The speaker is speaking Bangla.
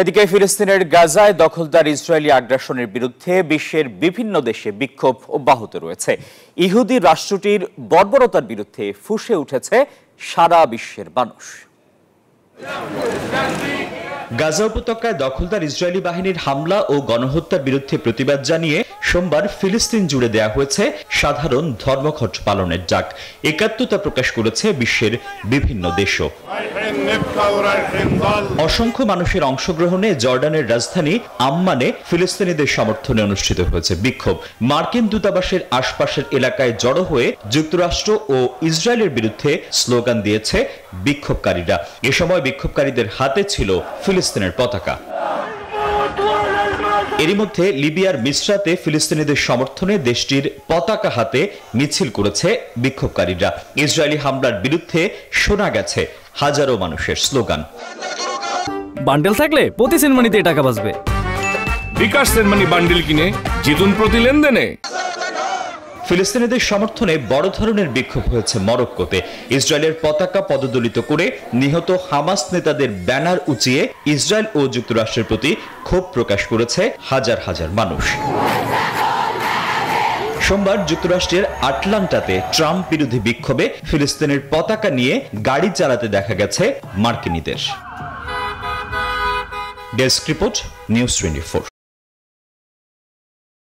এদিকে ফিলিস্তিনের গাজায় দখলদার ইসরায়েলি আগ্রাসনের বিরুদ্ধে বিশ্বের বিভিন্ন দেশে বিক্ষোভ অব্যাহত রয়েছে। ইহুদি রাষ্ট্রটির বর্বরতার বিরুদ্ধে ফুঁসে উঠেছে সারা বিশ্বের মানুষ। গাজা উপত্যকায় দখলদার ইসরায়েলি বাহিনীর হামলা ও গণহত্যার বিরুদ্ধে প্রতিবাদ জানিয়ে সোমবার ফিলিস্তিন জুড়ে দেয়া হয়েছে সাধারণ ধর্মঘট পালনের ডাক। একাত্মতা প্রকাশ করেছে বিশ্বের বিভিন্ন দেশও। অসংখ্য মানুষের অংশগ্রহণে জর্ডানের রাজধানী আম্মানে ফিলিস্তিনিদের সমর্থনে অনুষ্ঠিত হয়েছে বিক্ষোভ। মার্কিন দূতাবাসের আশপাশের এলাকায় জড়ো হয়ে যুক্তরাষ্ট্র ও ইসরায়েলের বিরুদ্ধে স্লোগান দিয়েছে বিক্ষোভকারীরা। এ সময় বিক্ষোভকারীদের হাতে ছিল ফিলিস্তিনের পতাকা। এরই মধ্যে লিবিয়ার মিসরাতে ফিলিস্তিনিদের সমর্থনে দেশটির পতাকা হাতে মিছিল করেছে বিক্ষোভকারীরা। ইসরায়েলি হামলার বিরুদ্ধে শোনা গেছে হাজারো মানুষের স্লোগান। বান্ডেল থাকলে প্রতি সেনমানিতে টাকা বাঁচবে। বিকাশ সেনমানি বান্ডেল কিনে জিতুন প্রতি লেনদেনে। ফিলিস্তিনিদের সমর্থনে বড় ধরনের বিক্ষোভ হয়েছে মরক্কোতে। ইসরায়েলের পতাকা পদদলিত করে নিহত হামাস নেতাদের ব্যানার উঁচিয়ে ইসরায়েল ও যুক্তরাষ্ট্রের প্রতি ক্ষোভ প্রকাশ করেছে হাজার হাজার মানুষ। সোমবার যুক্তরাষ্ট্রের আটলান্টাতে ট্রাম্প বিরোধী বিক্ষোভে ফিলিস্তিনের পতাকা নিয়ে গাড়ি চালাতে দেখা গেছে মার্কিনীদের। Desk report, news 24।